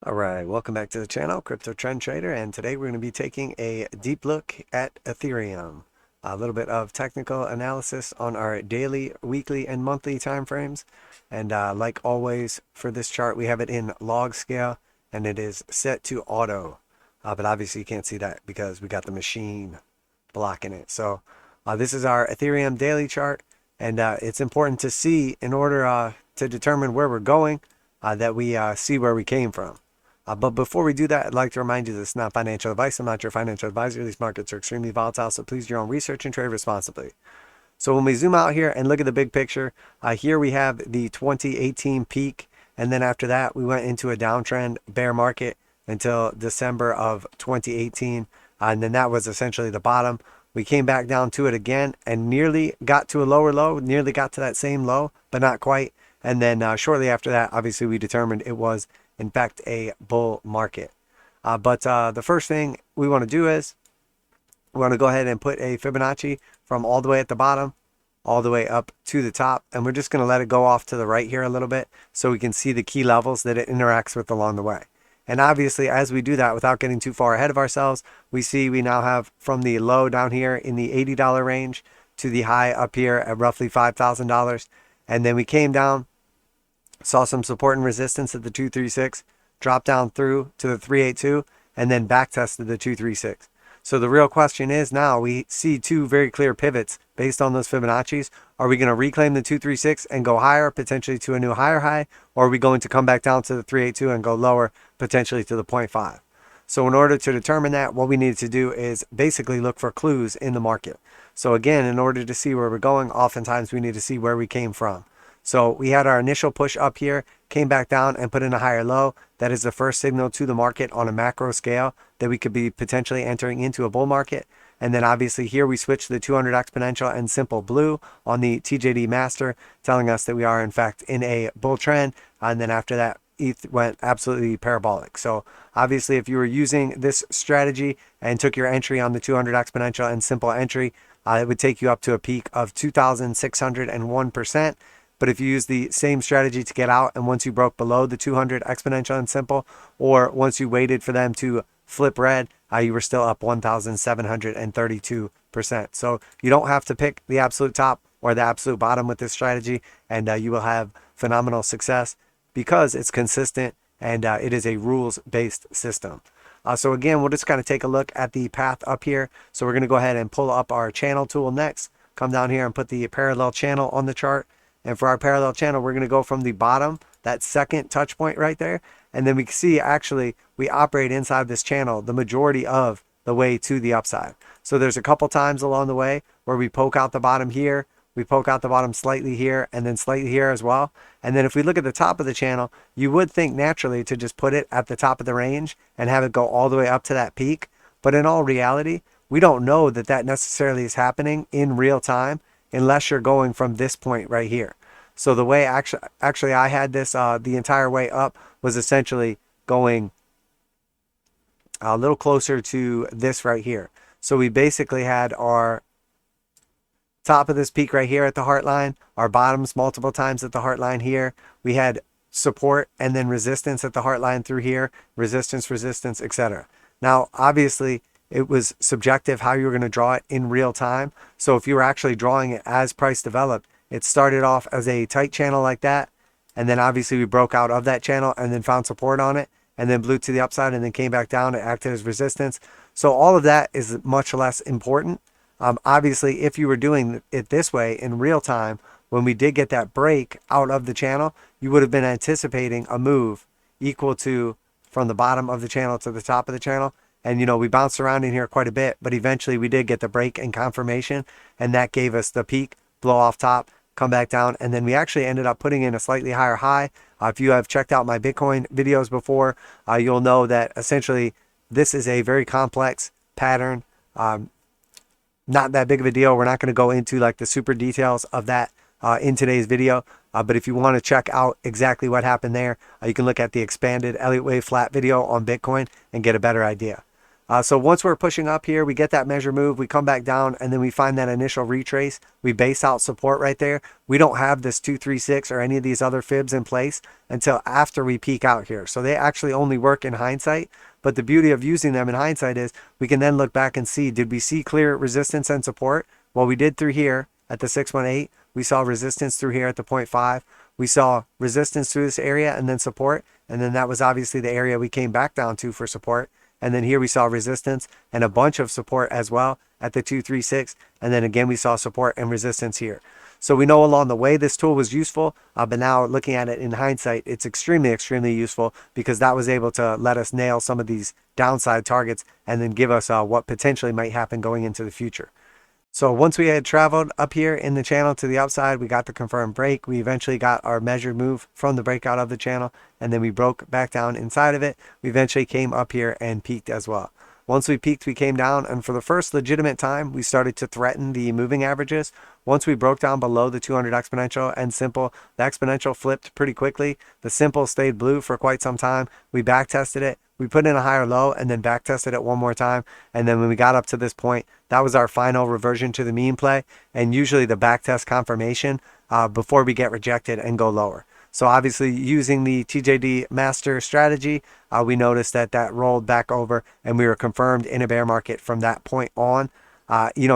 Alright, welcome back to the channel, CryptoTrendtrader, and today we're going to be taking a deep look at Ethereum. A little bit of technical analysis on our daily, weekly, and monthly time frames. And like always for this chart, we have it in log scale, and it is set to auto. But obviously you can't see that because we got the machine blocking it. So this is our Ethereum daily chart, and it's important to see in order to determine where we're going that we see where we came from. But before we do that, I'd like to remind you this is not financial advice. I'm not your financial advisor. These markets are extremely volatile, so please do your own research and trade responsibly. So when we zoom out here and look at the big picture, here we have the 2018 peak, and then after that, we went into a downtrend bear market until December of 2018, and then that was essentially the bottom. We came back down to it again and nearly got to a lower low, nearly got to that same low, but not quite. And then shortly after that, obviously we determined it was in fact a bull market. But the first thing we want to do is we want to go ahead and put a Fibonacci from all the way at the bottom all the way up to the top, and we're just going to let it go off to the right here a little bit so we can see the key levels that it interacts with along the way. And obviously as we do that, without getting too far ahead of ourselves, we see we now have from the low down here in the $80 range to the high up here at roughly $5,000, and then we came down, saw some support and resistance at the 236, dropped down through to the 382, and then back tested the 236. So the real question is now we see two very clear pivots based on those Fibonacci's. Are we going to reclaim the 236 and go higher, potentially to a new higher high, or are we going to come back down to the 382 and go lower, potentially to the 0.5? So in order to determine that, what we need to do is basically look for clues in the market. So again, in order to see where we're going, oftentimes we need to see where we came from. So we had our initial push up here, came back down and put in a higher low. That is the first signal to the market on a macro scale that we could be potentially entering into a bull market. And then obviously here we switched to the 200 exponential and simple blue on the TJD master, telling us that we are in fact in a bull trend. And then after that, ETH went absolutely parabolic. So obviously if you were using this strategy and took your entry on the 200 exponential and simple entry, it would take you up to a peak of 2,601%. But if you use the same strategy to get out, and once you broke below the 200 exponential and simple, or once you waited for them to flip red, you were still up 1,732%. So you don't have to pick the absolute top or the absolute bottom with this strategy, and you will have phenomenal success because it's consistent and it is a rules-based system. So again, we'll just kind of take a look at the path up here. So we're going to go ahead and pull up our channel tool next, come down here and put the parallel channel on the chart. And for our parallel channel, we're going to go from the bottom, that second touch point right there. And then we can see actually we operate inside this channel the majority of the way to the upside. So there's a couple times along the way where we poke out the bottom here, we poke out the bottom slightly here, and then slightly here as well. And then if we look at the top of the channel, you would think naturally to just put it at the top of the range and have it go all the way up to that peak. But in all reality, we don't know that that necessarily is happening in real time unless you're going from this point right here. So the way actually I had this the entire way up was essentially going a little closer to this right here. So we basically had our top of this peak right here at the heart line, our bottoms multiple times at the heart line here. We had support and then resistance at the heart line through here, resistance, etc. Now, obviously, it was subjective how you were going to draw it in real time. So if you were actually drawing it as price developed, it started off as a tight channel like that, and then obviously we broke out of that channel and then found support on it and then blew to the upside and then came back down. It acted as resistance. So all of that is much less important. Obviously, if you were doing it this way in real time, when we did get that break out of the channel, you would have been anticipating a move equal to from the bottom of the channel to the top of the channel. And, you know, we bounced around in here quite a bit, but eventually we did get the break and confirmation, and that gave us the peak, blow off top, come back down, and then we actually ended up putting in a slightly higher high. If you have checked out my Bitcoin videos before, you'll know that essentially this is a very complex pattern. Not that big of a deal. We're not going to go into like the super details of that in today's video. But if you want to check out exactly what happened there, you can look at the expanded Elliott Wave flat video on Bitcoin and get a better idea. So once we're pushing up here, we get that measure move, we come back down, and then we find that initial retrace. We base out support right there. We don't have this 236 or any of these other fibs in place until after we peak out here. So they actually only work in hindsight. But the beauty of using them in hindsight is we can then look back and see, did we see clear resistance and support? Well, we did through here at the 618. We saw resistance through here at the 0.5. We saw resistance through this area and then support. And then that was obviously the area we came back down to for support. And then here we saw resistance and a bunch of support as well at the 236. And then again, we saw support and resistance here. So we know along the way this tool was useful, but now looking at it in hindsight, it's extremely, extremely useful because that was able to let us nail some of these downside targets and then give us what potentially might happen going into the future. So once we had traveled up here in the channel to the upside, we got the confirmed break. We eventually got our measured move from the breakout of the channel, and then we broke back down inside of it. We eventually came up here and peaked as well. Once we peaked, we came down, and for the first legitimate time, we started to threaten the moving averages. Once we broke down below the 200 exponential and simple, the exponential flipped pretty quickly. The simple stayed blue for quite some time. We back tested it. We put in a higher low and then back tested it one more time. And then when we got up to this point, that was our final reversion to the mean play, and usually the back test confirmation before we get rejected and go lower. So obviously using the TJD master strategy, we noticed that that rolled back over and we were confirmed in a bear market from that point on.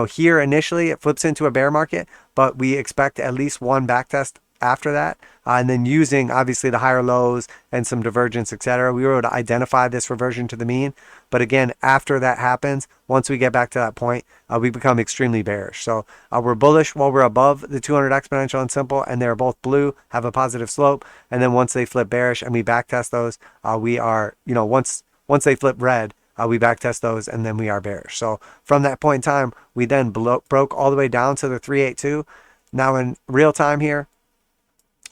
Here initially it flips into a bear market, but we expect at least one back test after that. And then using obviously the higher lows and some divergence, etc., we were able to identify this reversion to the mean. But again, after that happens, once we get back to that point, we become extremely bearish. So we're bullish while we're above the 200 exponential and simple, and they're both blue, have a positive slope. And then once they flip bearish and we back test those, we are, once they flip red, we back test those and then we are bearish. So from that point in time, we then broke all the way down to the 382. Now in real time here,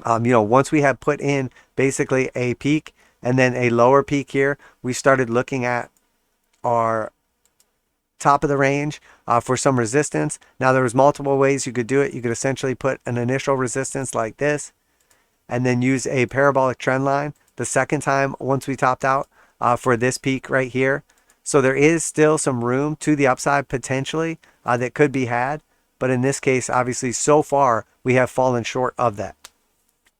once we had put in basically a peak and then a lower peak here, we started looking at our top of the range for some resistance. Now there was multiple ways you could do it. You could essentially put an initial resistance like this and then use a parabolic trend line the second time once we topped out for this peak right here. So there is still some room to the upside potentially that could be had. But in this case, obviously so far we have fallen short of that.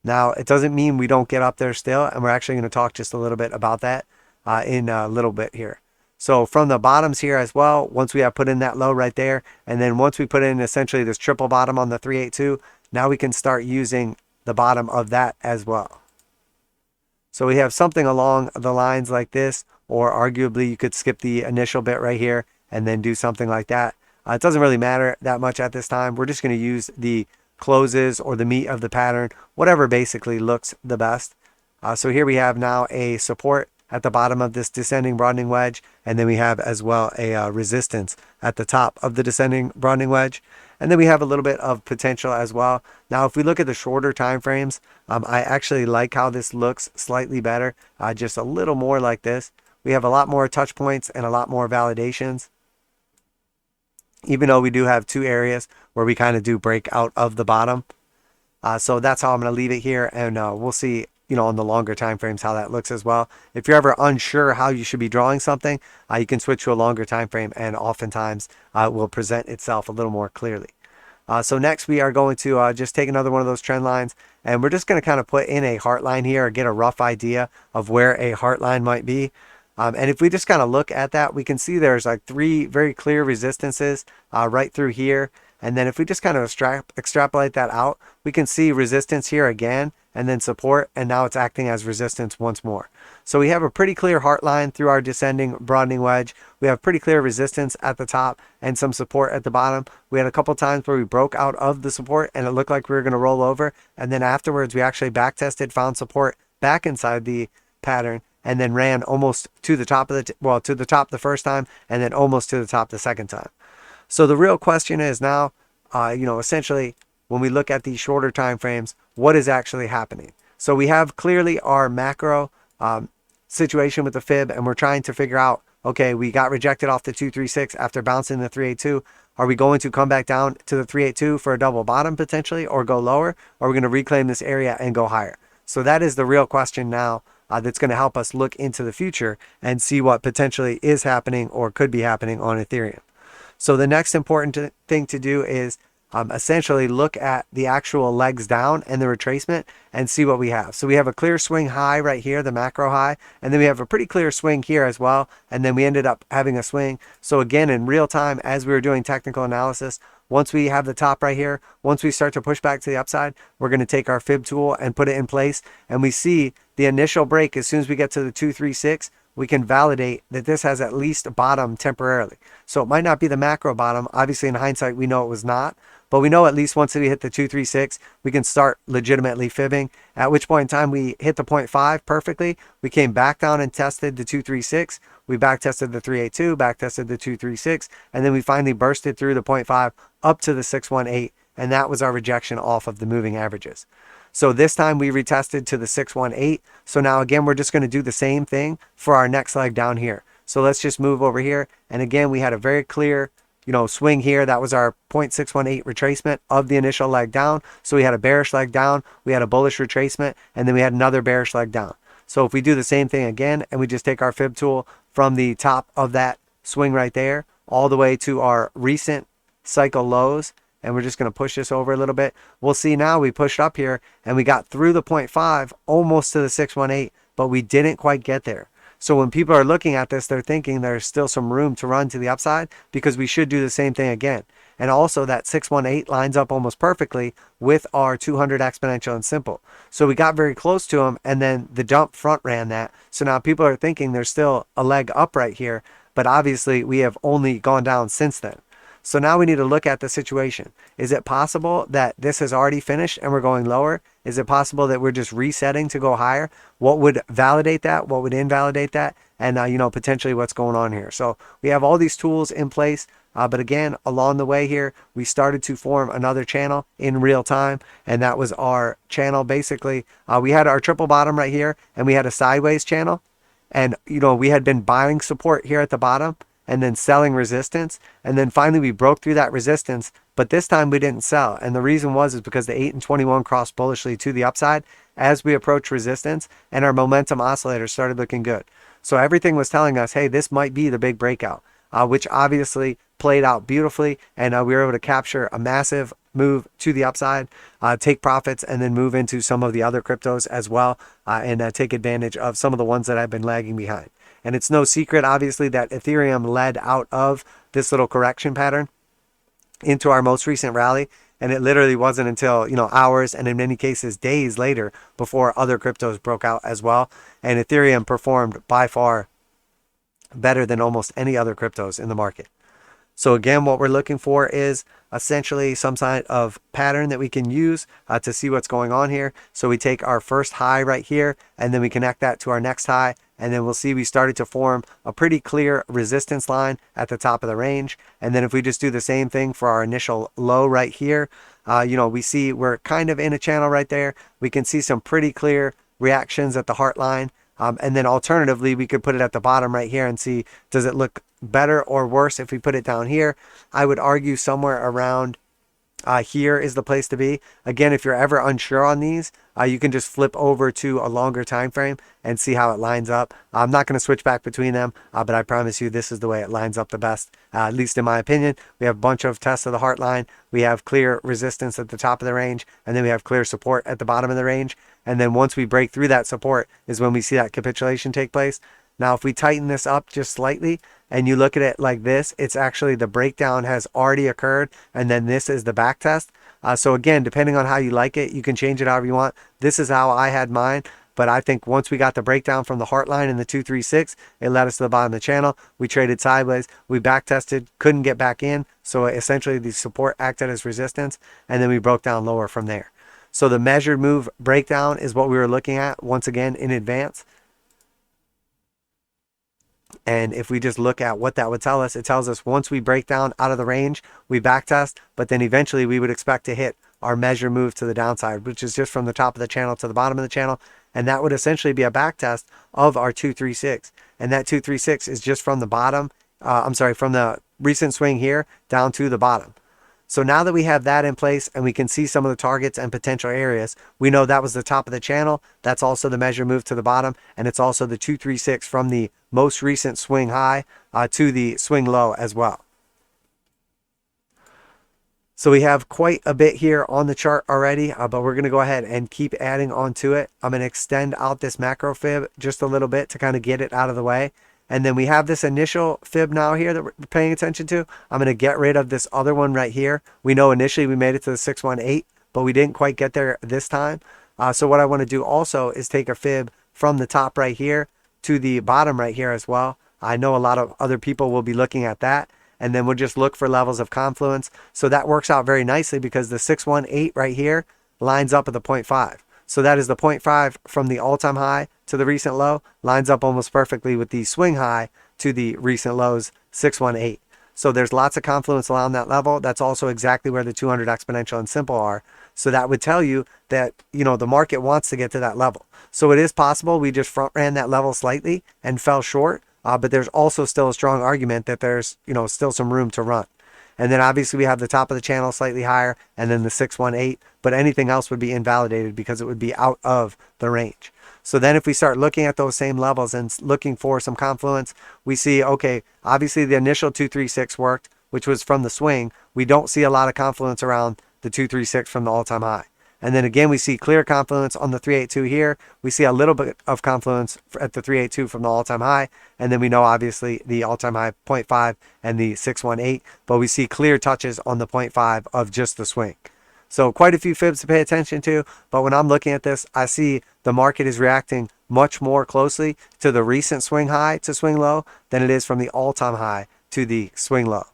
Now, it doesn't mean we don't get up there still, and we're actually going to talk just a little bit about that in a little bit here. So from the bottoms here as well, once we have put in that low right there, and then once we put in essentially this triple bottom on the 382, now we can start using the bottom of that as well. So we have something along the lines like this, or arguably you could skip the initial bit right here and then do something like that. It doesn't really matter that much at this time. We're just going to use the closes or the meat of the pattern, whatever basically looks the best. So here we have now a support at the bottom of this descending broadening wedge, and then we have as well a resistance at the top of the descending broadening wedge, and then we have a little bit of potential as well. Now if we look at the shorter time frames, I actually like how this looks slightly better, just a little more like this. We have a lot more touch points and a lot more validations, even though we do have two areas where we kind of do break out of the bottom. So that's how I'm going to leave it here, and we'll see, on the longer time frames how that looks as well. If you're ever unsure how you should be drawing something, you can switch to a longer time frame, and oftentimes it will present itself a little more clearly. So next we are going to just take another one of those trend lines, and we're just going to kind of put in a heart line here or get a rough idea of where a heart line might be. And if we just kind of look at that, we can see there's like three very clear resistances right through here. And then if we just kind of extrapolate that out, we can see resistance here again, and then support, and now it's acting as resistance once more. So we have a pretty clear heart line through our descending broadening wedge. We have pretty clear resistance at the top and some support at the bottom. We had a couple times where we broke out of the support and it looked like we were going to roll over. And then afterwards, we actually back tested, found support back inside the pattern, and then ran almost to the top of to the top the first time, and then almost to the top the second time. So the real question is now, essentially, when we look at these shorter time frames, what is actually happening? So we have clearly our macro situation with the fib, and we're trying to figure out, okay, we got rejected off the 236 after bouncing the 382. Are we going to come back down to the 382 for a double bottom potentially, or go lower? Or are we going to reclaim this area and go higher? So that is the real question now that's going to help us look into the future and see what potentially is happening or could be happening on Ethereum. So the next important thing to do is essentially look at the actual legs down and the retracement and see what we have. So we have a clear swing high right here, the macro high, and then we have a pretty clear swing here as well, and then we ended up having a swing. So again, in real time, as we were doing technical analysis, once we have the top right here, once we start to push back to the upside, we're going to take our fib tool and put it in place, and we see the initial break. As soon as we get to the 236, we can validate that this has at least bottomed temporarily. So it might not be the macro bottom. Obviously, in hindsight, we know it was not. But we know at least once we hit the 236, we can start legitimately fibbing, at which point in time we hit the 0.5 perfectly. We came back down and tested the 236. We back tested the 382, back tested the 236, and then we finally bursted through the 0.5 up to the 618, and that was our rejection off of the moving averages. So this time we retested to the 618. So now again, we're just going to do the same thing for our next leg down here. So let's just move over here. And again, we had a very clear swing here. That was our 0.618 retracement of the initial leg down. So we had a bearish leg down, we had a bullish retracement, and then we had another bearish leg down. So if we do the same thing again, and we just take our fib tool from the top of that swing right there, all the way to our recent cycle lows, and we're just going to push this over a little bit, we'll see now we pushed up here, and we got through the 0.5, almost to the 618, but we didn't quite get there. So when people are looking at this, they're thinking there's still some room to run to the upside, because we should do the same thing again. And also that 618 lines up almost perfectly with our 200 exponential and simple. So we got very close to them, and then the jump front ran that. So now people are thinking there's still a leg up right here, but obviously we have only gone down since then. So now we need to look at the situation. Is it possible that this has already finished and we're going lower? Is it possible that we're just resetting to go higher? What would validate that? What would invalidate that? And potentially what's going on here. So we have all these tools in place. But again, along the way here, we started to form another channel in real time. And that was our channel. Basically, we had our triple bottom right here, and we had a sideways channel. And, we had been buying support here at the bottom, and then selling resistance, and then finally we broke through that resistance, but this time we didn't sell. And the reason is because the 8 and 21 crossed bullishly to the upside as we approached resistance, and our momentum oscillators started looking good. So everything was telling us, hey, this might be the big breakout, which obviously played out beautifully, and we were able to capture a massive move to the upside, take profits, and then move into some of the other cryptos as well, and take advantage of some of the ones that I've been lagging behind. And it's no secret, obviously, that Ethereum led out of this little correction pattern into our most recent rally. And it literally wasn't until, hours, and in many cases days later, before other cryptos broke out as well. And Ethereum performed by far better than almost any other cryptos in the market. So again, what we're looking for is essentially some kind of pattern that we can use to see what's going on here. So we take our first high right here, and then we connect that to our next high, and then we'll see we started to form a pretty clear resistance line at the top of the range. And then if we just do the same thing for our initial low right here, we see we're kind of in a channel right there. We can see some pretty clear reactions at the heart line. And then alternatively, we could put it at the bottom right here and see, does it look better or worse if we put it down here? I would argue somewhere around here is the place to be. Again, if you're ever unsure on these, you can just flip over to a longer time frame and see how it lines up. I'm not going to switch back between them, but I promise you this is the way it lines up the best, at least in my opinion. We have a bunch of tests of the heart line. We have clear resistance at the top of the range, and then we have clear support at the bottom of the range. And then once we break through that support is when we see that capitulation take place. Now, if we tighten this up just slightly and you look at it like this, it's actually the breakdown has already occurred, and then this is the back test. So again, depending on how you like it, you can change it however you want. This is how I had mine, but I think once we got the breakdown from the heart line in the 236, it led us to the bottom of the channel. We traded sideways, we back tested, couldn't get back in, so essentially the support acted as resistance, and then we broke down lower from there. So the measured move breakdown is what we were looking at once again in advance. And if we just look at what that would tell us, it tells us once we break down out of the range, we back test, but then eventually we would expect to hit our measure move to the downside, which is just from the top of the channel to the bottom of the channel. And that would essentially be a back test of our 236. And that 236 is just from the bottom, from the recent swing here down to the bottom. So now that we have that in place and we can see some of the targets and potential areas, we know that was the top of the channel. That's also the measure move to the bottom, and it's also the 236 from the most recent swing high to the swing low as well. So we have quite a bit here on the chart already, but we're going to go ahead and keep adding on to it. I'm going to extend out this macro fib just a little bit to kind of get it out of the way. And then we have this initial fib now here that we're paying attention to. I'm going to get rid of this other one right here. We know initially we made it to the 618, but we didn't quite get there this time. So what I want to do also is take a fib from the top right here to the bottom right here as well. I know a lot of other people will be looking at that. And then we'll just look for levels of confluence. So that works out very nicely because the 618 right here lines up with the 0.5. So that is the 0.5 from the all-time high to the recent low, lines up almost perfectly with the swing high to the recent lows, 618. So there's lots of confluence along that level. That's also exactly where the 200 exponential and simple are. So that would tell you that, you know, the market wants to get to that level. So it is possible we just front ran that level slightly and fell short. But there's also still a strong argument that there's, you know, still some room to run. And then obviously we have the top of the channel slightly higher and then the 618, but anything else would be invalidated because it would be out of the range. So then if we start looking at those same levels and looking for some confluence, we see, okay, obviously the initial 236 worked, which was from the swing. We don't see a lot of confluence around the 236 from the all-time high. And then again, we see clear confluence on the 382 here. We see a little bit of confluence at the 382 from the all-time high. And then we know, obviously, the all-time high 0.5 and the 618. But we see clear touches on the 0.5 of just the swing. So quite a few fibs to pay attention to. But when I'm looking at this, I see the market is reacting much more closely to the recent swing high to swing low than it is from the all-time high to the swing low.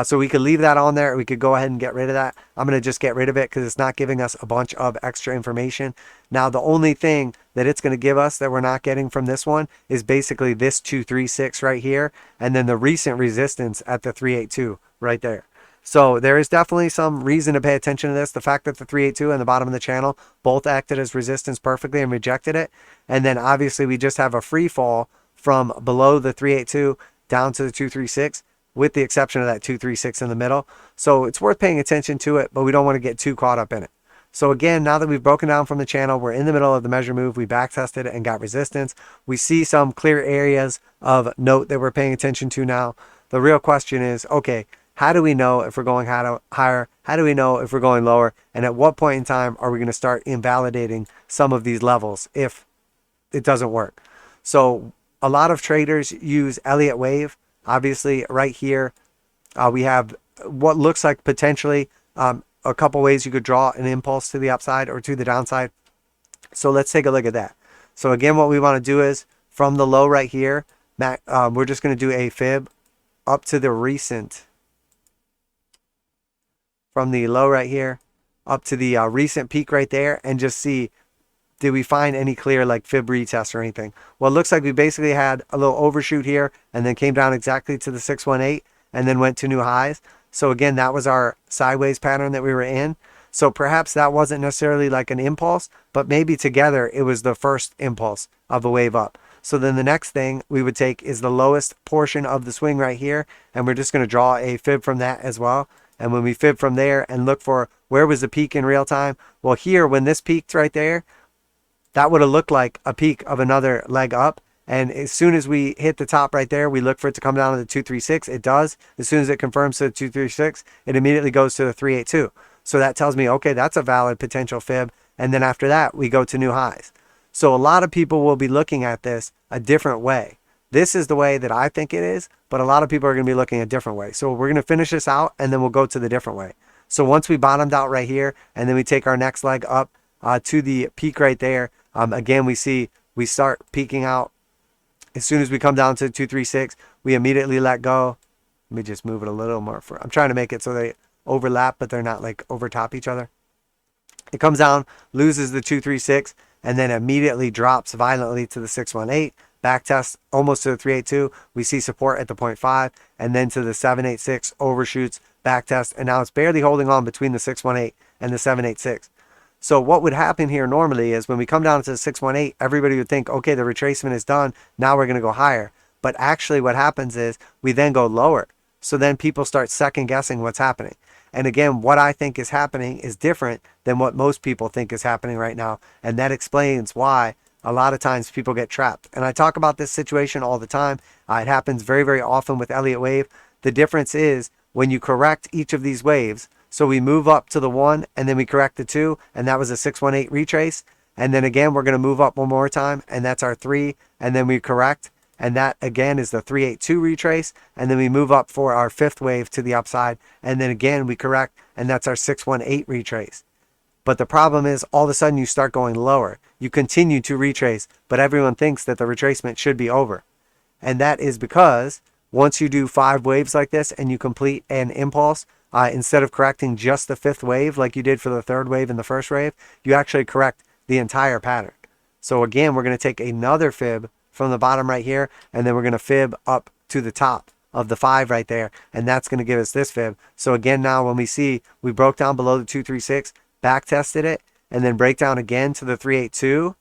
So we could leave that on there. We could go ahead and get rid of that. I'm going to just get rid of it because it's not giving us a bunch of extra information. Now, the only thing that it's going to give us that we're not getting from this one is basically this 236 right here. And then the recent resistance at the 382 right there. So there is definitely some reason to pay attention to this. The fact that the 382 and the bottom of the channel both acted as resistance perfectly and rejected it. And then obviously we just have a free fall from below the 382 down to the 236. With the exception of that 236 in the middle. So it's worth paying attention to it, but we don't want to get too caught up in it. So again, now that we've broken down from the channel, we're in the middle of the measure move. We back tested and got resistance. We see some clear areas of note that we're paying attention to now. The real question is, okay, how do we know if we're going higher? How do we know if we're going lower? And at what point in time are we going to start invalidating some of these levels if it doesn't work? So a lot of traders use Elliott wave. Obviously, right here, we have what looks like potentially a couple ways you could draw an impulse to the upside or to the downside. So let's take a look at that. So again, what we want to do is from the low right here, we're just going to do a fib up to the recent. From the low right here up to the recent peak right there and just see, did we find any clear like fib retest or anything? Well, it looks like we basically had a little overshoot here and then came down exactly to the 618 and then went to new highs. So again, that was our sideways pattern that we were in. So perhaps that wasn't necessarily like an impulse, but maybe together it was the first impulse of a wave up. So then the next thing we would take is the lowest portion of the swing right here. And we're just going to draw a fib from that as well. And when we fib from there and look for where was the peak in real time? Well, here, when this peaked right there, that would have looked like a peak of another leg up. And as soon as we hit the top right there, we look for it to come down to the 236. It does. As soon as it confirms to the 236, it immediately goes to the 382. So that tells me, okay, that's a valid potential fib. And then after that, we go to new highs. So a lot of people will be looking at this a different way. This is the way that I think it is, but a lot of people are going to be looking a different way. So we're going to finish this out and then we'll go to the different way. So once we bottomed out right here and then we take our next leg up to the peak right there, again, we see we start peaking out. As soon as we come down to 236, we immediately let go. Let me just move it a little more. I'm trying to make it so they overlap, but they're not like over top each other. It comes down, loses the 236, and then immediately drops violently to the 618. Back test almost to the 382. We see support at the 0.5 and then to the 786 overshoots, back test. And now it's barely holding on between the 618 and the 786. So what would happen here normally is when we come down to the 618, everybody would think, okay, the retracement is done. Now we're going to go higher. But actually what happens is we then go lower. So then people start second guessing what's happening. And again, what I think is happening is different than what most people think is happening right now. And that explains why a lot of times people get trapped. And I talk about this situation all the time. It happens very, very often with Elliott wave. The difference is when you correct each of these waves. So we move up to the 1 and then we correct the 2, and that was a 618 retrace. And then again, we're going to move up one more time, and that's our 3, and then we correct. And that again is the 382 retrace. And then we move up for our 5th wave to the upside. And then again, we correct, and that's our 618 retrace. But the problem is all of a sudden you start going lower. You continue to retrace, but everyone thinks that the retracement should be over. And that is because once you do 5 waves like this and you complete an impulse, instead of correcting just the 5th wave like you did for the 3rd wave and the 1st wave, you actually correct the entire pattern. So again, we're going to take another fib from the bottom right here, and then we're going to fib up to the top of the 5 right there, and that's going to give us this fib. So again, now when we see we broke down below the 236, back tested it, and then break down again to the 382,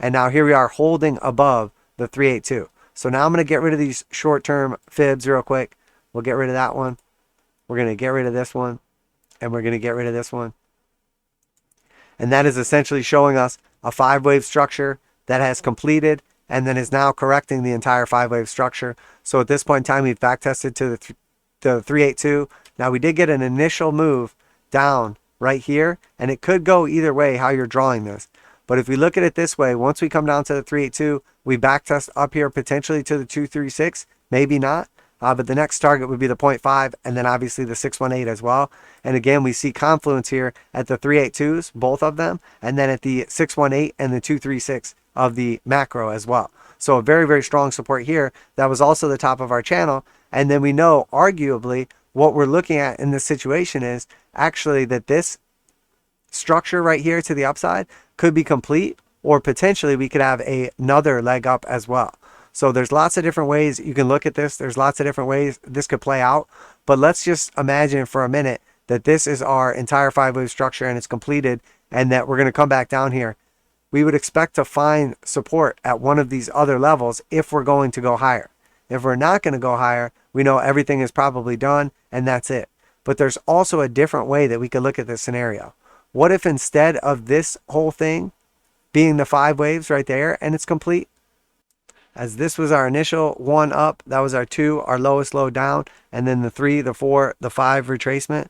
and now here we are holding above the 382. So now I'm going to get rid of these short-term fibs real quick. We'll get rid of that one. We're going to get rid of this one, and we're going to get rid of this one. And that is essentially showing us a 5-wave structure that has completed and then is now correcting the entire 5-wave structure. So at this point in time, we've back tested to the 382. Now we did get an initial move down right here, and it could go either way how you're drawing this. But if we look at it this way, once we come down to the 382, we back test up here potentially to the 236, maybe not. But the next target would be the 0.5, and then obviously the 618 as well. And again, we see confluence here at the 382s, both of them, and then at the 618 and the 236 of the macro as well. So a very, very strong support here. That was also the top of our channel. And then we know, arguably, what we're looking at in this situation is actually that this structure right here to the upside could be complete, or potentially we could have another leg up as well. So there's lots of different ways you can look at this. There's lots of different ways this could play out. But let's just imagine for a minute that this is our entire 5-wave structure and it's completed, and that we're going to come back down here. We would expect to find support at one of these other levels if we're going to go higher. If we're not going to go higher, we know everything is probably done and that's it. But there's also a different way that we could look at this scenario. What if instead of this whole thing being the 5 waves right there and it's complete, as this was our initial 1 up, that was our 2, our lowest low down, and then the 3, the 4, the 5 retracement.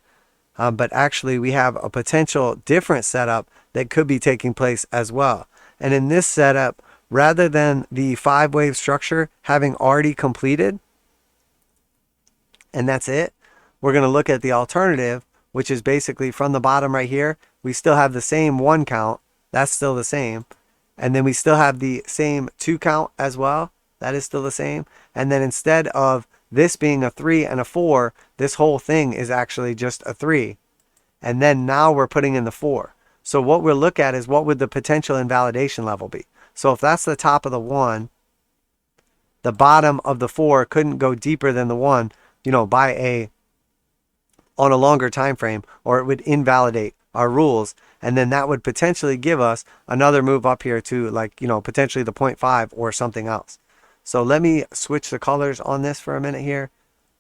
But actually we have a potential different setup that could be taking place as well. And in this setup, rather than the 5-wave structure having already completed, and that's it, we're going to look at the alternative, which is basically from the bottom right here, we still have the same 1 count. That's still the same. And then we still have the same 2 count as well. That is still the same. And then instead of this being a 3 and a 4, this whole thing is actually just a 3. And then now we're putting in the 4. So what we'll look at is what would the potential invalidation level be. So if that's the top of the 1, the bottom of the 4 couldn't go deeper than the 1, on a longer time frame, or it would invalidate our rules. And then that would potentially give us another move up here to potentially the 0.5 or something else. So let me switch the colors on this for a minute here.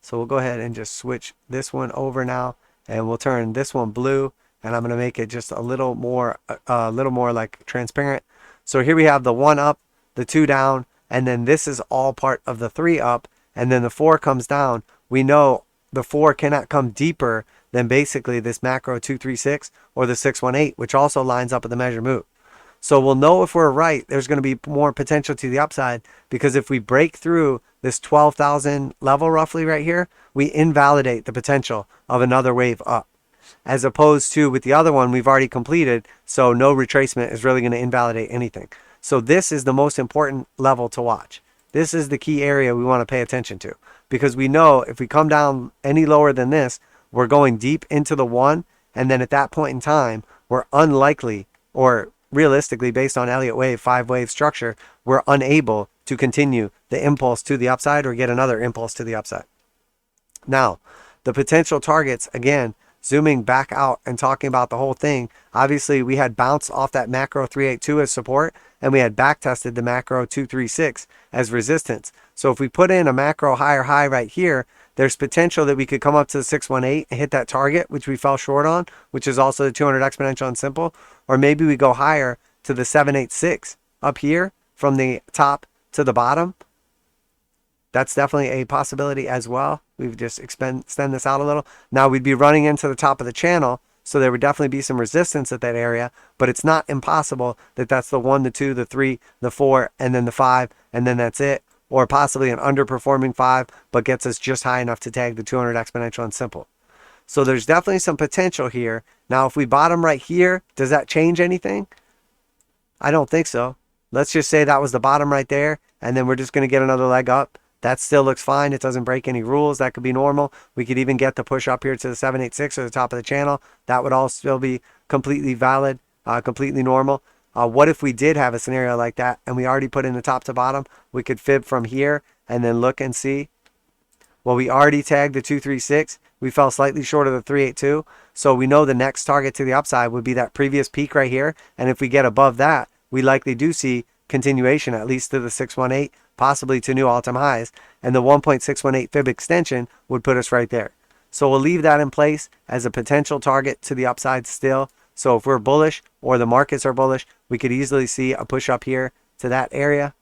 So we'll go ahead and just switch this one over now, and we'll turn this one blue, and I'm going to make it just a little more like transparent. So here we have the 1 up, the 2 down, and then this is all part of the 3 up, and then the 4 comes down. We know the 4 cannot come deeper than basically this macro 236 or the 618, which also lines up with the measure move. So we'll know if we're right, there's going to be more potential to the upside, because if we break through this 12,000 level roughly right here, we invalidate the potential of another wave up. As opposed to with the other one, we've already completed, so no retracement is really going to invalidate anything. So this is the most important level to watch. This is the key area we want to pay attention to, because we know if we come down any lower than this, we're going deep into the 1, and then at that point in time, we're unlikely, or realistically based on Elliott wave, 5-wave structure, we're unable to continue the impulse to the upside or get another impulse to the upside. Now, the potential targets, again, zooming back out and talking about the whole thing, obviously we had bounced off that macro 382 as support, and we had back tested the macro 236 as resistance. So if we put in a macro higher high right here, there's potential that we could come up to the 618 and hit that target, which we fell short on, which is also the 200 exponential and simple. Or maybe we go higher to the 786 up here from the top to the bottom. That's definitely a possibility as well. We've just extend this out a little. Now we'd be running into the top of the channel, so there would definitely be some resistance at that area, but it's not impossible that that's the 1, the 2, the 3, the 4, and then the 5, and then that's it. Or possibly an underperforming 5, but gets us just high enough to tag the 200 exponential and simple. So there's definitely some potential here. Now, if we bottom right here, does that change anything? I don't think so. Let's just say that was the bottom right there, and then we're just going to get another leg up. That still looks fine. It doesn't break any rules. That could be normal. We could even get the push up here to the 786 or the top of the channel. That would all still be completely valid, completely normal. What if we did have a scenario like that and we already put in the top to bottom? We could fib from here and then look and see. Well, we already tagged the 236. We fell slightly short of the 382. So we know the next target to the upside would be that previous peak right here. And if we get above that, we likely do see continuation, at least to the 618, possibly to new all-time highs. And the 1.618 fib extension would put us right there. So we'll leave that in place as a potential target to the upside still. So if we're bullish or the markets are bullish, we could easily see a push up here to that area.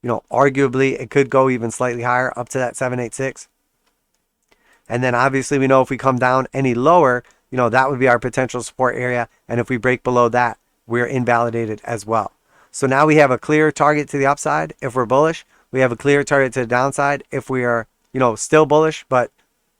Arguably, it could go even slightly higher up to that 786. And then obviously we know if we come down any lower, that would be our potential support area. And if we break below that, we're invalidated as well. So now we have a clear target to the upside if we're bullish. We have a clear target to the downside if we are, still bullish, but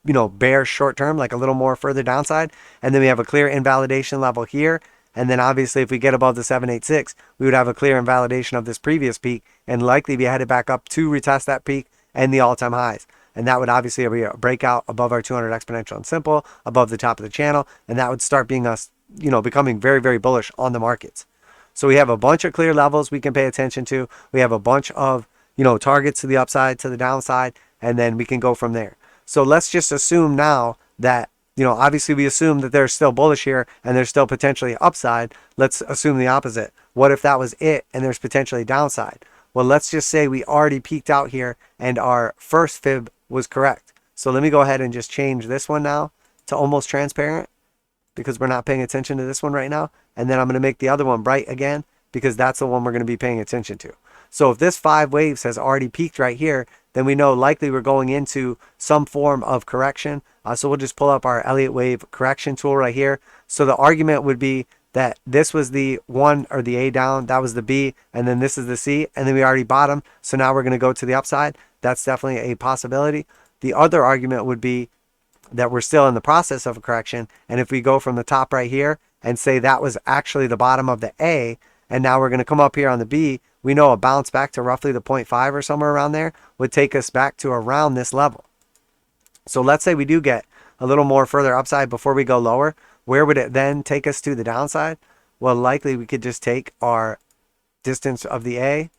bear short term, like a little more further downside. And then we have a clear invalidation level here. And then obviously if we get above the 786, we would have a clear invalidation of this previous peak and likely be headed back up to retest that peak and the all-time highs. And that would obviously be a breakout above our 200 exponential and simple, above the top of the channel. And that would start being us, becoming very, very bullish on the markets. So we have a bunch of clear levels we can pay attention to. We have a bunch of, targets to the upside, to the downside, and then we can go from there. So let's just assume now that, obviously we assume that they're still bullish here and there's still potentially upside. Let's assume the opposite. What if that was it and there's potentially downside? Well, let's just say we already peaked out here and our first fib was correct. So let me go ahead and just change this one now to almost transparent because we're not paying attention to this one right now. And then I'm going to make the other one bright again because that's the one we're going to be paying attention to. So if this 5 waves has already peaked right here, then we know likely we're going into some form of correction. So we'll just pull up our Elliott wave correction tool right here. So the argument would be that this was the 1 or the A down, that was the B, and then this is the C, and then we already bottomed. So now we're going to go to the upside. That's definitely a possibility. The other argument would be that we're still in the process of a correction. And if we go from the top right here and say that was actually the bottom of the A, and now we're going to come up here on the B, we know a bounce back to roughly the 0.5 or somewhere around there would take us back to around this level. So let's say we do get a little more further upside before we go lower. Where would it then take us to the downside? Well, likely we could just take our distance of the A,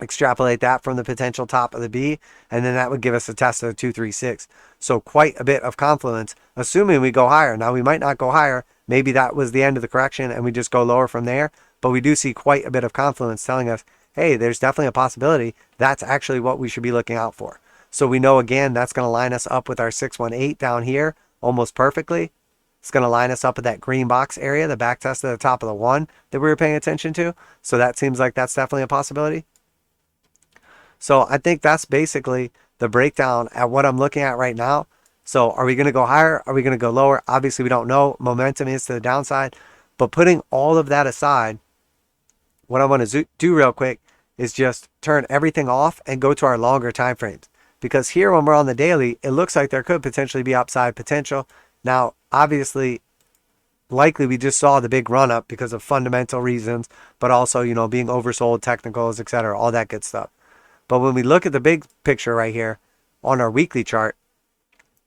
extrapolate that from the potential top of the B, and then that would give us a test of the 236. So quite a bit of confluence, assuming we go higher. Now we might not go higher. Maybe that was the end of the correction and we just go lower from there. But we do see quite a bit of confluence telling us, hey, there's definitely a possibility that's actually what we should be looking out for. So we know, again, that's going to line us up with our 618 down here almost perfectly. It's going to line us up at that green box area, the back test at the top of the 1 that we were paying attention to. So that seems like that's definitely a possibility. So I think that's basically the breakdown at what I'm looking at right now. So are we going to go higher? Are we going to go lower? Obviously, we don't know. Momentum is to the downside. But putting all of that aside, what I want to do real quick is just turn everything off and go to our longer time frames. Because here when we're on the daily, it looks like there could potentially be upside potential. Now, obviously, likely we just saw the big run up because of fundamental reasons, but also, being oversold, technicals, etc., all that good stuff. But when we look at the big picture right here on our weekly chart,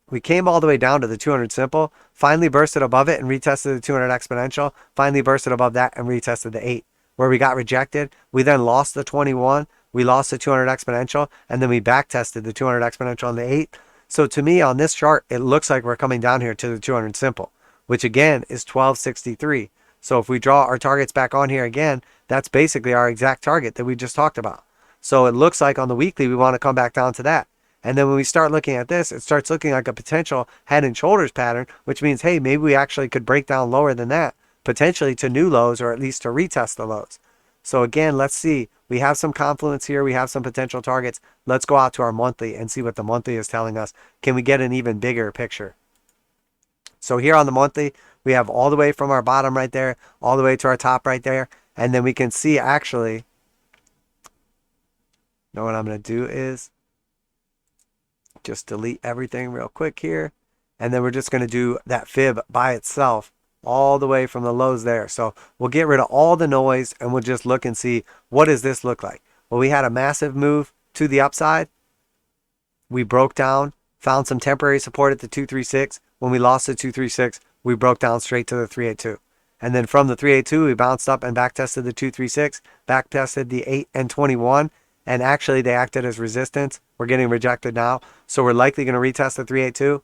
we came all the way down to the 200 simple, finally bursted above it and retested the 200 exponential, finally bursted above that and retested the 8, where we got rejected. We then lost the 21, we lost the 200 exponential, and then we back tested the 200 exponential on the 8. So to me on this chart, it looks like we're coming down here to the 200 simple, which again is 1263. So if we draw our targets back on here again, that's basically our exact target that we just talked about. So it looks like on the weekly, we want to come back down to that. And then when we start looking at this, it starts looking like a potential head and shoulders pattern, which means, hey, maybe we actually could break down lower than that, potentially to new lows or at least to retest the lows. So again, let's see. We have some confluence here. We have some potential targets. Let's go out to our monthly and see what the monthly is telling us. Can we get an even bigger picture? So here on the monthly, we have all the way from our bottom right there, all the way to our top right there. And then we can see actually, you know what I'm going to do is just delete everything real quick here. And then we're just going to do that fib by itself all the way from the lows there. So we'll get rid of all the noise and we'll just look and see, what does this look like? Well, we had a massive move to the upside. We broke down, found some temporary support at the 236. When we lost the 236, we broke down straight to the 382. And then from the 382, we bounced up and back tested the 236, back tested the 8 and 21. And actually they acted as resistance. We're getting rejected now. So we're likely going to retest the 382.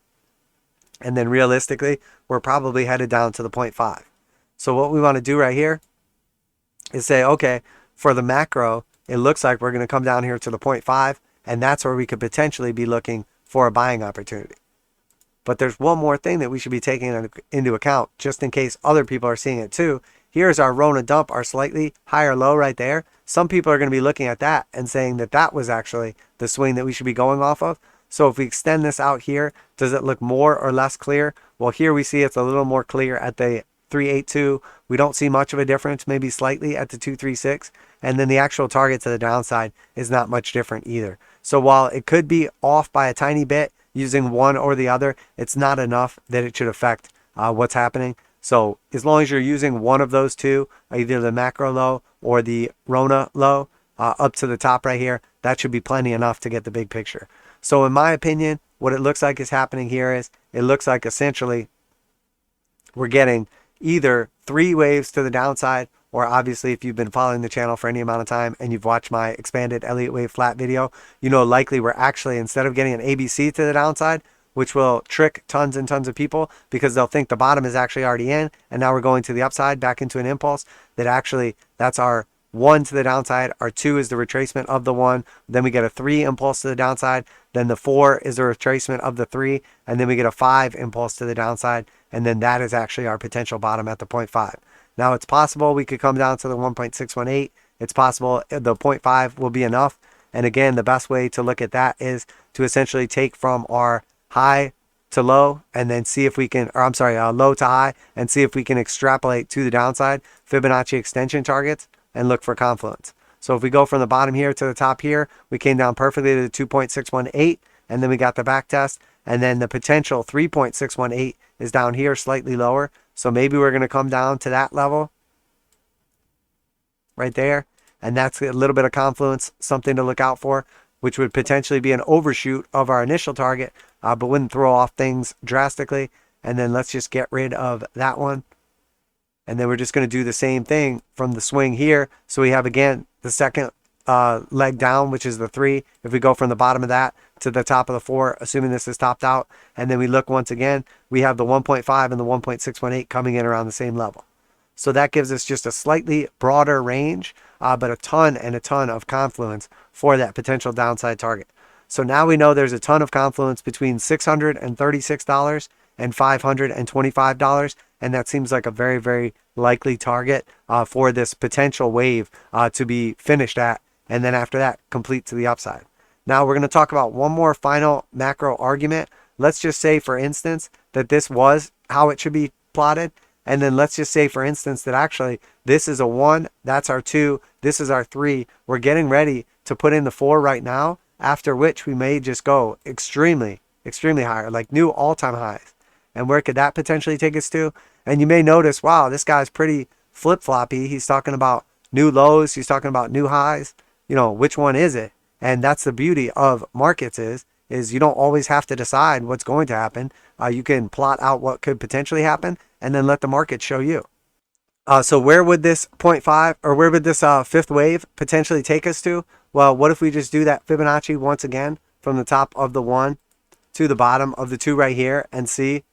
And then realistically, we're probably headed down to the 0.5. So what we want to do right here is say, okay, for the macro, it looks like we're going to come down here to the 0.5. And that's where we could potentially be looking for a buying opportunity. But there's one more thing that we should be taking into account, just in case other people are seeing it too. Here's our Rona dump, our slightly higher low right there. Some people are going to be looking at that and saying that that was actually the swing that we should be going off of. So if we extend this out here, does it look more or less clear? Well, here we see it's a little more clear at the 382. We don't see much of a difference, maybe slightly at the 236. And then the actual target to the downside is not much different either. So while it could be off by a tiny bit using one or the other, it's not enough that it should affect what's happening. So as long as you're using one of those two, either the macro low or the Rona low up to the top right here, that should be plenty enough to get the big picture. So in my opinion, what it looks like is happening here is it looks like essentially we're getting either 3 waves to the downside, or obviously if you've been following the channel for any amount of time and you've watched my expanded Elliott wave flat video, you know likely we're actually, instead of getting an ABC to the downside, which will trick tons and tons of people because they'll think the bottom is actually already in and now we're going to the upside back into an impulse, that actually that's our 1 to the downside, our 2 is the retracement of the 1, then we get a 3 impulse to the downside, then the 4 is the retracement of the 3, and then we get a 5 impulse to the downside, and then that is actually our potential bottom at the 0.5. Now it's possible we could come down to the 1.618. It's possible the 0.5 will be enough. And again, the best way to look at that is to essentially take from our high to low and then see if we can, or I'm sorry, low to high, and see if we can extrapolate to the downside Fibonacci extension targets and look for confluence. So if we go from the bottom here to the top here, we came down perfectly to the 2.618, and then we got the back test, and then the potential 3.618 is down here slightly lower. So maybe we're going to come down to that level right there. And that's a little bit of confluence, something to look out for, which would potentially be an overshoot of our initial target, but wouldn't throw off things drastically. And then let's just get rid of that one. And then we're just going to do the same thing from the swing here. So we have, again, the second leg down, which is the 3. If we go from the bottom of that to the top of the 4, assuming this is topped out, and then we look once again, we have the 1.5 and the 1.618 coming in around the same level. So that gives us just a slightly broader range, but a ton and a ton of confluence for that potential downside target. So now we know there's a ton of confluence between $636 and $525, and that seems like a very, very likely target for this potential wave to be finished at, and then after that, complete to the upside. Now we're going to talk about one more final macro argument. Let's just say, for instance, that this was how it should be plotted. And then let's just say, for instance, that actually this is a 1, that's our 2, this is our 3. We're getting ready to put in the 4 right now, after which we may just go extremely, extremely higher, like new all-time highs. And where could that potentially take us to? And you may notice, wow, this guy's pretty flip-floppy. He's talking about new lows, he's talking about new highs. You know, which one is it? And that's the beauty of markets is you don't always have to decide what's going to happen. You can plot out what could potentially happen and then let the market show you. So where would this 0.5 or where would this fifth wave potentially take us to? Well, what if we just do that Fibonacci once again from the top of the 1 to the bottom of the two right here and see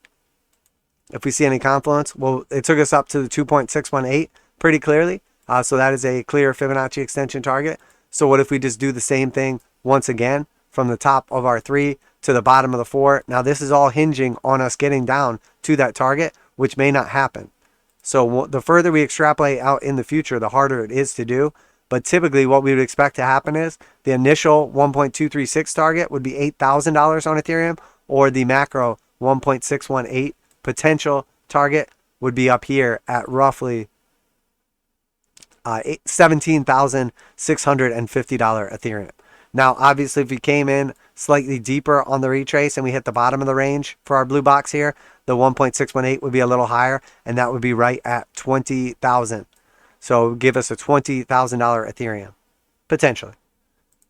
if we see any confluence. Well, it took us up to the 2.618 pretty clearly. So that is a clear Fibonacci extension target. So what if we just do the same thing once again from the top of our 3 to the bottom of the 4? Now this is all hinging on us getting down to that target, which may not happen. So the further we extrapolate out in the future, the harder it is to do. But typically what we would expect to happen is the initial 1.236 target would be $8,000 on Ethereum, or the macro 1.618 potential target would be up here at roughly $17,650 Ethereum. Now, obviously, if we came in slightly deeper on the retrace and we hit the bottom of the range for our blue box here, the 1.618 would be a little higher, and that would be right at 20,000. So it would give us a $20,000 Ethereum, potentially.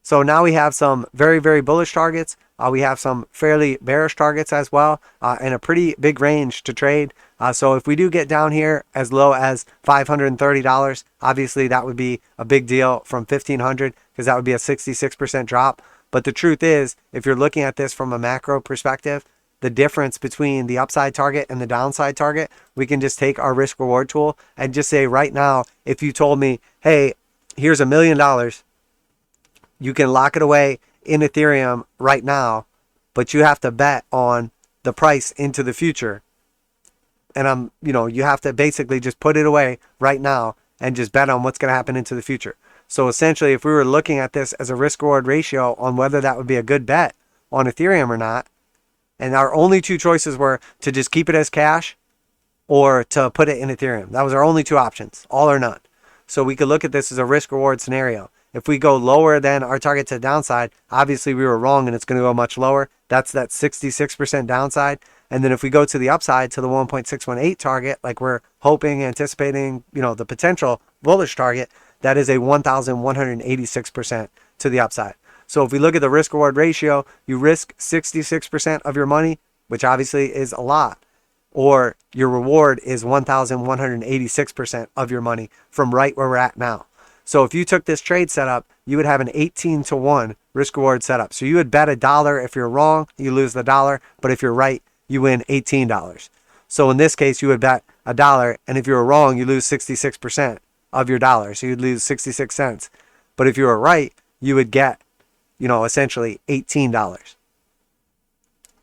So now we have some very, very bullish targets. We have some fairly bearish targets as well, and a pretty big range to trade. So if we do get down here as low as $530, obviously that would be a big deal from $1,500, because that would be a 66% drop. But the truth is, if you're looking at this from a macro perspective, the difference between the upside target and the downside target, we can just take our risk reward tool and just say right now, if you told me, hey, here's $1 million, you can lock it away in Ethereum right now, but you have to bet on the price into the future. And you have to basically just put it away right now and just bet on what's going to happen into the future. So essentially, if we were looking at this as a risk reward ratio on whether that would be a good bet on Ethereum or not, and our only two choices were to just keep it as cash or to put it in Ethereum. That was our only two options, all or none. So we could look at this as a risk reward scenario. If we go lower than our target to the downside, obviously we were wrong and it's going to go much lower. That's that 66% downside. And then if we go to the upside to the 1.618 target, like we're hoping, anticipating, the potential bullish target, that is a 1,186% to the upside. So if we look at the risk reward ratio, you risk 66% of your money, which obviously is a lot, or your reward is 1,186% of your money from right where we're at now. So if you took this trade setup, you would have an 18-to-1 risk reward setup. So you would bet $1. If you're wrong, you lose the $1. But if you're right, you win $18. So in this case, you would bet $1. And if you were wrong, you lose 66% of your dollar. So you'd lose 66 cents. But if you were right, you would get, essentially $18.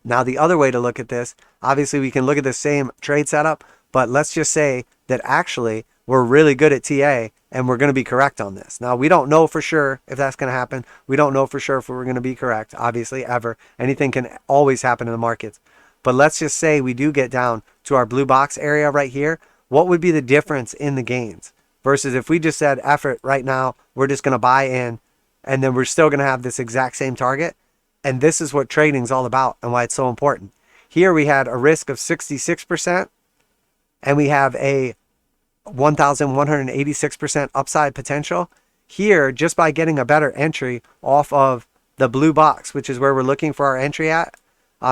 Now, the other way to look at this, obviously we can look at the same trade setup, but let's just say that actually we're really good at TA and we're going to be correct on this. Now, we don't know for sure if that's going to happen. We don't know for sure if we're going to be correct, obviously, ever. Anything can always happen in the markets. But let's just say we do get down to our blue box area right here. What would be the difference in the gains? Versus if we just said, effort right now, we're just going to buy in, and then we're still going to have this exact same target. And this is what trading is all about and why it's so important. Here we had a risk of 66%, and we have a 1,186% upside potential. Here, just by getting a better entry off of the blue box, which is where we're looking for our entry at,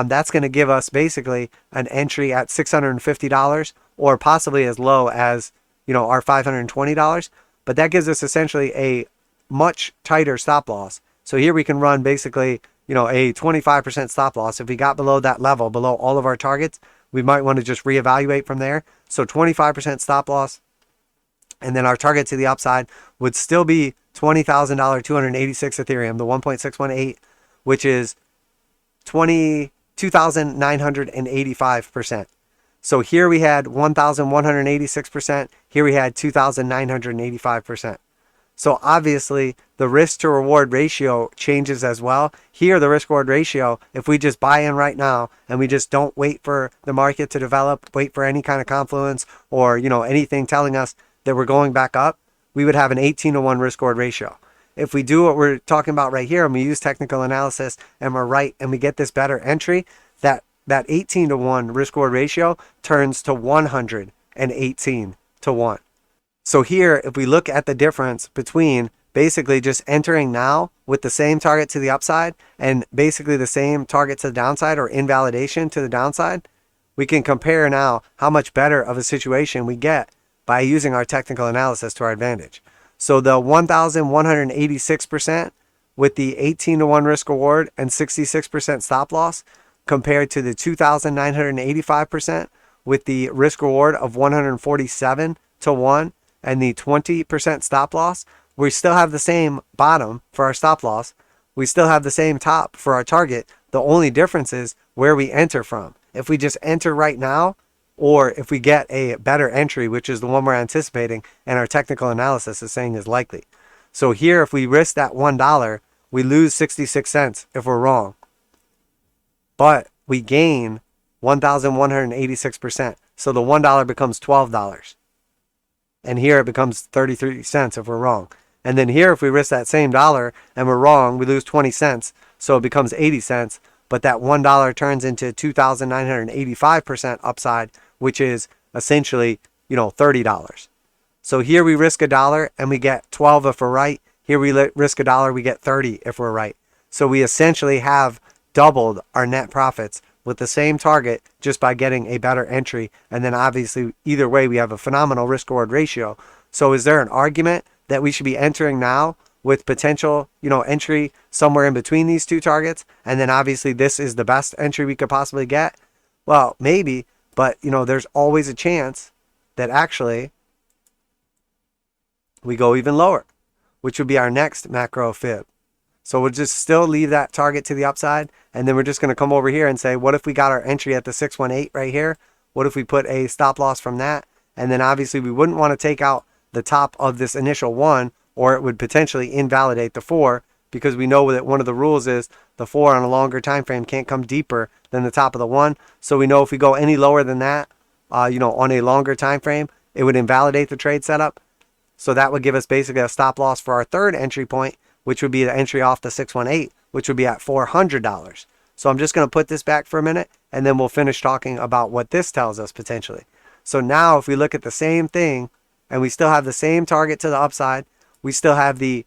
that's going to give us basically an entry at $650 or possibly as low as, our $520. But that gives us essentially a much tighter stop loss. So here we can run basically, a 25% stop loss. If we got below that level, below all of our targets, we might want to just reevaluate from there. So 25% stop loss. And then our target to the upside would still be $20,000, 286 Ethereum, the 1.618, which is 2,985%. So here we had 1,186%. Here we had 2,985%. So obviously the risk to reward ratio changes as well. Here, the risk reward ratio, if we just buy in right now and we just don't wait for the market to develop, wait for any kind of confluence or, anything telling us that we're going back up, we would have an 18-to-1 risk reward ratio. If we do what we're talking about right here and we use technical analysis and we're right and we get this better entry, that 18-to-1 risk reward ratio turns to 118-to-1. So here, if we look at the difference between basically just entering now with the same target to the upside and basically the same target to the downside or invalidation to the downside, we can compare now how much better of a situation we get by using our technical analysis to our advantage. So the 1,186% with the 18-to-1 risk reward and 66% stop loss compared to the 2,985% with the risk reward of 147 to 1 and the 20% stop loss, we still have the same bottom for our stop loss. We still have the same top for our target. The only difference is where we enter from. If we just enter right now, or if we get a better entry, which is the one we're anticipating and our technical analysis is saying is likely. So here, if we risk that $1, we lose 66 cents if we're wrong. But we gain 1,186%. So the $1 becomes $12. And here it becomes 33 cents if we're wrong. And then here, if we risk that same dollar and we're wrong, we lose 20 cents. So it becomes 80 cents. But that $1 turns into 2,985% upside, which is essentially, $30. So here we risk $1 and we get 12 if we're right. Here we risk $1, we get 30 if we're right. So we essentially have doubled our net profits with the same target just by getting a better entry. And then obviously, either way, we have a phenomenal risk reward ratio. So is there an argument that we should be entering now with potential, entry somewhere in between these two targets? And then obviously this is the best entry we could possibly get? Well, maybe, but there's always a chance that actually we go even lower, which would be our next macro fib. So we'll just still leave that target to the upside. And then we're just going to come over here and say, what if we got our entry at the 618 right here? What if we put a stop loss from that? And then obviously we wouldn't want to take out the top of this initial one, or it would potentially invalidate the 4, because we know that one of the rules is the 4 on a longer time frame can't come deeper than the top of the 1. So we know if we go any lower than that, on a longer time frame, it would invalidate the trade setup. So that would give us basically a stop loss for our third entry point, which would be the entry off the 618, which would be at $400. So I'm just going to put this back for a minute, and then we'll finish talking about what this tells us potentially. So now if we look at the same thing, and we still have the same target to the upside, we still have the,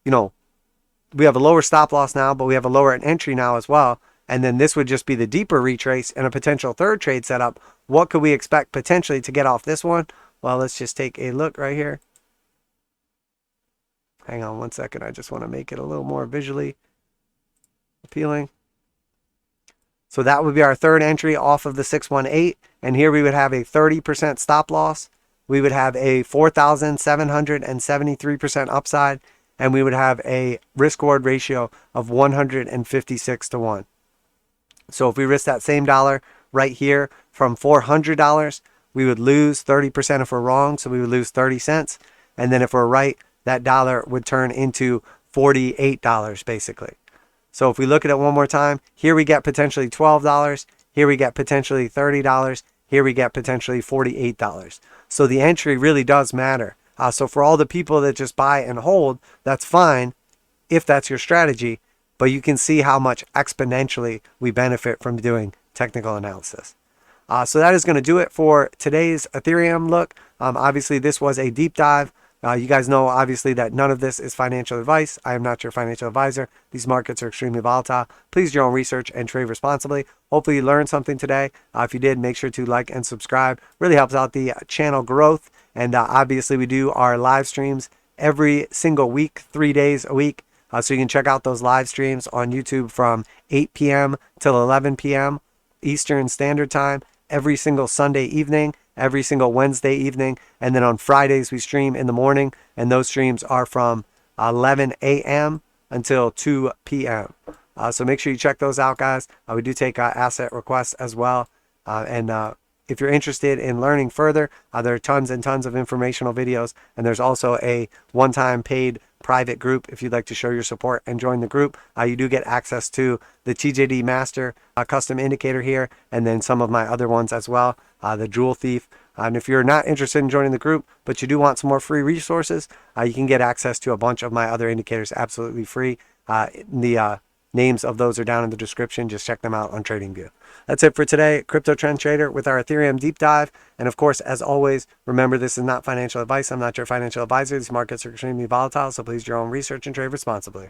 we have a lower stop loss now, but we have a lower entry now as well. And then this would just be the deeper retrace and a potential third trade setup. What could we expect potentially to get off this one? Well, let's just take a look right here. Hang on one second. I just want to make it a little more visually appealing. So that would be our third entry off of the 618. And here we would have a 30% stop loss. We would have a 4,773% upside. And we would have a risk reward ratio of 156 to 1. So if we risk that same dollar right here from $400, we would lose 30% if we're wrong. So we would lose 30 cents. And then if we're right, that dollar would turn into $48 basically. So if we look at it one more time, here we get potentially $12. Here we get potentially $30. Here we get potentially $48. So the entry really does matter. So for all the people that just buy and hold, that's fine if that's your strategy. But you can see how much exponentially we benefit from doing technical analysis. So that is going to do it for today's Ethereum look. Obviously, this was a deep dive. You guys know, obviously, that none of this is financial advice. I am not your financial advisor. These markets are extremely volatile. Please do your own research and trade responsibly. Hopefully, you learned something today. If you did, make sure to like and subscribe. Really helps out the channel growth. And obviously, we do our live streams every single week, 3 days a week. So you can check out those live streams on YouTube from 8 p.m. till 11 p.m. Eastern Standard Time every single Sunday evening, every single Wednesday evening, and then on Fridays we stream in the morning, and those streams are from 11 a.m. until 2 p.m. So make sure you check those out, guys. We do take asset requests as well, and if you're interested in learning further, there are tons and tons of informational videos, and there's also a one-time paid private group if you'd like to show your support and join the group. You do get access to the TJD Master custom indicator here, and then some of my other ones as well, the Jewel Thief. And if you're not interested in joining the group, but you do want some more free resources, you can get access to a bunch of my other indicators absolutely free. The names of those are down in the description. Just check them out on TradingView. That's it for today. Crypto Trend Trader with our Ethereum deep dive. And of course, as always, remember this is not financial advice. I'm not your financial advisor. These markets are extremely volatile, so please do your own research and trade responsibly.